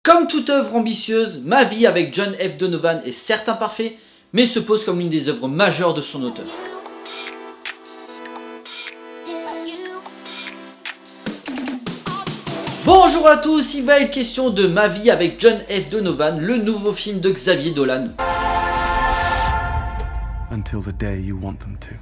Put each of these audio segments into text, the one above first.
Comme toute œuvre ambitieuse, Ma vie avec John F. Donovan est certes imparfait, mais se pose comme l'une des œuvres majeures de son auteur. Bonjour à tous, il va être question de Ma vie avec John F. Donovan, le nouveau film de Xavier Dolan. Until the day you want them to.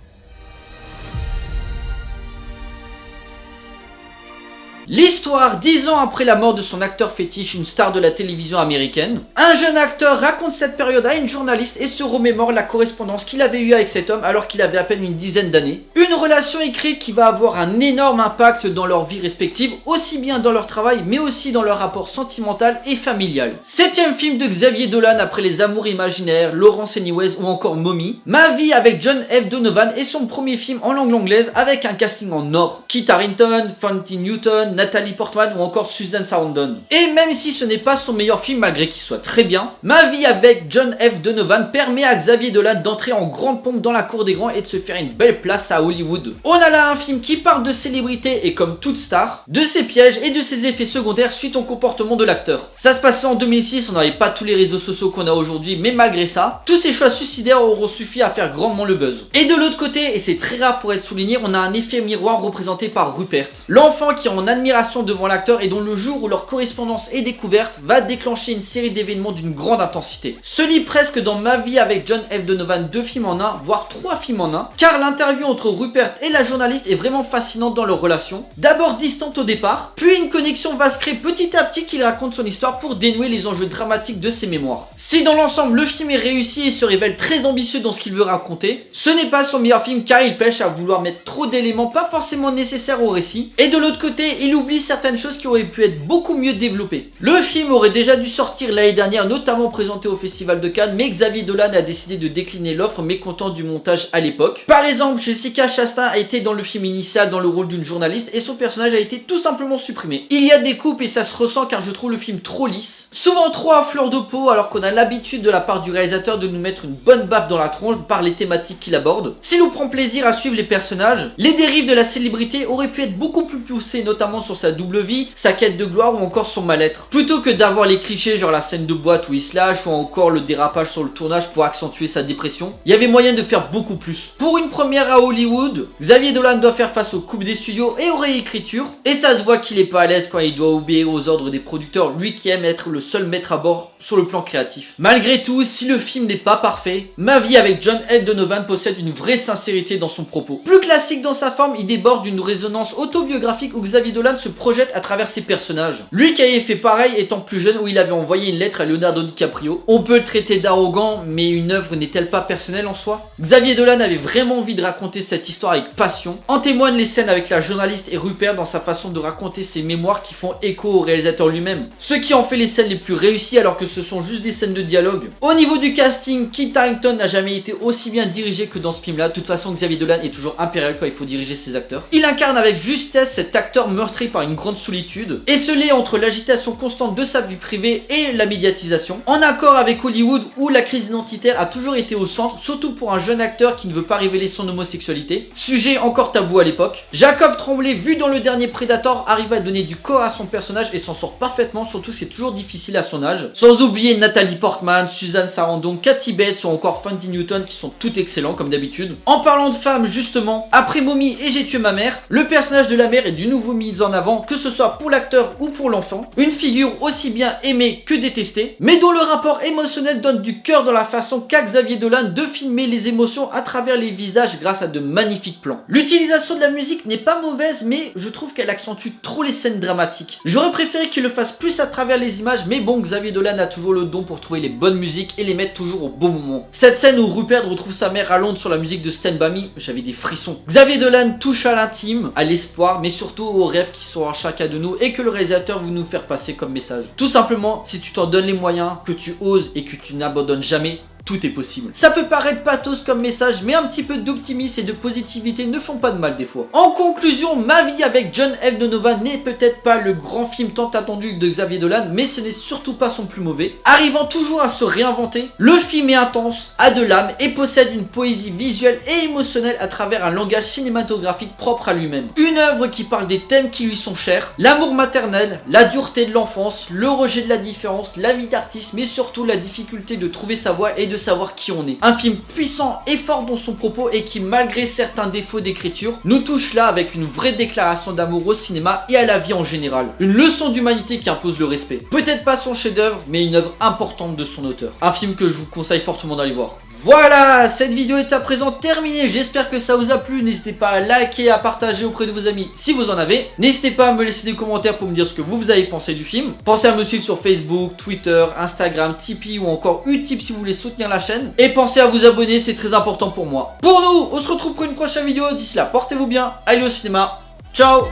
L'histoire 10 ans après la mort de son acteur fétiche, une star de la télévision américaine. Un jeune acteur raconte cette période à une journaliste et se remémore la correspondance qu'il avait eue avec cet homme alors qu'il avait à peine une dizaine d'années. Une relation écrite qui va avoir un énorme impact dans leur vie respective, aussi bien dans leur travail mais aussi dans leur rapport sentimental et familial. 7ème film de Xavier Dolan après Les Amours imaginaires, Laurence Anyways ou encore Mommy. Ma vie avec John F. Donovan est son premier film en langue anglaise avec un casting en or. Kit Harington, Fanny Newton, Nathalie Portman ou encore Susan Sarandon. Et même si ce n'est pas son meilleur film malgré qu'il soit très bien, Ma vie avec John F. Donovan permet à Xavier Dolan d'entrer en grande pompe dans la cour des grands et de se faire une belle place à Hollywood. On a là un film qui parle de célébrité et comme toute star, de ses pièges et de ses effets secondaires suite au comportement de l'acteur. Ça se passait en 2006, on n'avait pas tous les réseaux sociaux qu'on a aujourd'hui, mais malgré ça, tous ces choix suicidaires auront suffi à faire grandement le buzz. Et de l'autre côté, et c'est très rare pour être souligné, on a un effet miroir représenté par Rupert, l'enfant qui est en admiration devant l'acteur et dont le jour où leur correspondance est découverte va déclencher une série d'événements d'une grande intensité. Se lit presque dans Ma vie avec John F. Donovan 2 films en un, voire 3 films en un, car l'interview entre Rupert et la journaliste est vraiment fascinante dans leur relation. D'abord distante au départ, puis une connexion va se créer petit à petit qu'il raconte son histoire pour dénouer les enjeux dramatiques de ses mémoires. Si dans l'ensemble le film est réussi et se révèle très ambitieux dans ce qu'il veut raconter, ce n'est pas son meilleur film car il pêche à vouloir mettre trop d'éléments pas forcément nécessaires au récit. Et de l'autre côté, il oublie certaines choses qui auraient pu être beaucoup mieux développées. Le film aurait déjà dû sortir l'année dernière, notamment présenté au Festival de Cannes, mais Xavier Dolan a décidé de décliner l'offre, mécontent du montage à l'époque. Par exemple, Jessica Chastain a été dans le film initial dans le rôle d'une journaliste et son personnage a été tout simplement supprimé. Il y a des coupes et ça se ressent car je trouve le film trop lisse, souvent trop à fleur de peau alors qu'on a l'habitude de la part du réalisateur de nous mettre une bonne baffe dans la tronche par les thématiques qu'il aborde. S'il nous prend plaisir à suivre les personnages, les dérives de la célébrité auraient pu être beaucoup plus poussées, notamment sur sa double vie, sa quête de gloire ou encore son mal-être. Plutôt que d'avoir les clichés genre la scène de boîte où il se lâche ou encore le dérapage sur le tournage pour accentuer sa dépression, il y avait moyen de faire beaucoup plus. Pour une première à Hollywood, Xavier Dolan doit faire face aux coupes des studios et aux réécritures, et ça se voit qu'il est pas à l'aise quand il doit obéir aux ordres des producteurs, lui qui aime être le seul maître à bord sur le plan créatif. Malgré tout, si le film n'est pas parfait, Ma vie avec John F. Donovan possède une vraie sincérité dans son propos. Plus classique dans sa forme, il déborde d'une résonance autobiographique où Xavier Dolan se projette à travers ses personnages. Lui qui avait fait pareil étant plus jeune où il avait envoyé une lettre à Leonardo DiCaprio. On peut le traiter d'arrogant, mais une œuvre n'est-elle pas personnelle en soi? Xavier Dolan avait vraiment envie de raconter cette histoire avec passion. En témoignent les scènes avec la journaliste et Rupert dans sa façon de raconter ses mémoires qui font écho au réalisateur lui-même. Ce qui en fait les scènes les plus réussies alors que ce sont juste des scènes de dialogue. Au niveau du casting, Kit Harington n'a jamais été aussi bien dirigé que dans ce film là. De toute façon, Xavier Dolan est toujours impérial quand il faut diriger ses acteurs. Il incarne avec justesse cet acteur meurtri par une grande solitude, esselé entre l'agitation constante de sa vie privée et la médiatisation, en accord avec Hollywood où la crise identitaire a toujours été au centre, surtout pour un jeune acteur qui ne veut pas révéler son homosexualité, sujet encore tabou à l'époque. Jacob Tremblay, vu dans le dernier Predator, arrive à donner du corps à son personnage et s'en sort parfaitement, surtout c'est toujours difficile à son âge. Sans oublier Nathalie Portman, Susan Sarandon, Kathy Bates ou encore Fanny Newton qui sont tous excellents comme d'habitude. En parlant de femmes justement, après Mommy et J'ai tué ma mère, le personnage de la mère est du nouveau mis en avant, que ce soit pour l'acteur ou pour l'enfant. Une figure aussi bien aimée que détestée, mais dont le rapport émotionnel donne du cœur dans la façon qu'a Xavier Dolan de filmer les émotions à travers les visages grâce à de magnifiques plans. L'utilisation de la musique n'est pas mauvaise, mais je trouve qu'elle accentue trop les scènes dramatiques. J'aurais préféré qu'il le fasse plus à travers les images, mais bon, Xavier Dolan a toujours le don pour trouver les bonnes musiques et les mettre toujours au bon moment. Cette scène où Rupert retrouve sa mère à Londres sur la musique de Stand By Me, j'avais des frissons. Xavier Dolan touche à l'intime, à l'espoir, mais surtout aux rêves qui sont à chacun de nous et que le réalisateur veut nous faire passer comme message. Tout simplement, si tu t'en donnes les moyens, que tu oses et que tu n'abandonnes jamais, tout est possible. Ça peut paraître pathos comme message, mais un petit peu d'optimisme et de positivité ne font pas de mal des fois. En conclusion, Ma vie avec John F. Donovan n'est peut-être pas le grand film tant attendu de Xavier Dolan, mais ce n'est surtout pas son plus mauvais. Arrivant toujours à se réinventer, le film est intense, a de l'âme et possède une poésie visuelle et émotionnelle à travers un langage cinématographique propre à lui-même. Une œuvre qui parle des thèmes qui lui sont chers, l'amour maternel, la dureté de l'enfance, le rejet de la différence, la vie d'artiste, mais surtout la difficulté de trouver sa voie et de savoir qui on est. Un film puissant et fort dans son propos et qui, malgré certains défauts d'écriture, nous touche là avec une vraie déclaration d'amour au cinéma et à la vie en général. Une leçon d'humanité qui impose le respect. Peut-être pas son chef-d'œuvre, mais une œuvre importante de son auteur. Un film que je vous conseille fortement d'aller voir. Voilà, cette vidéo est à présent terminée, j'espère que ça vous a plu, n'hésitez pas à liker, à partager auprès de vos amis si vous en avez. N'hésitez pas à me laisser des commentaires pour me dire ce que vous avez pensé du film. Pensez à me suivre sur Facebook, Twitter, Instagram, Tipeee ou encore Utip si vous voulez soutenir la chaîne. Et pensez à vous abonner, c'est très important pour moi. Pour nous, on se retrouve pour une prochaine vidéo, d'ici là, portez-vous bien, allez au cinéma, ciao.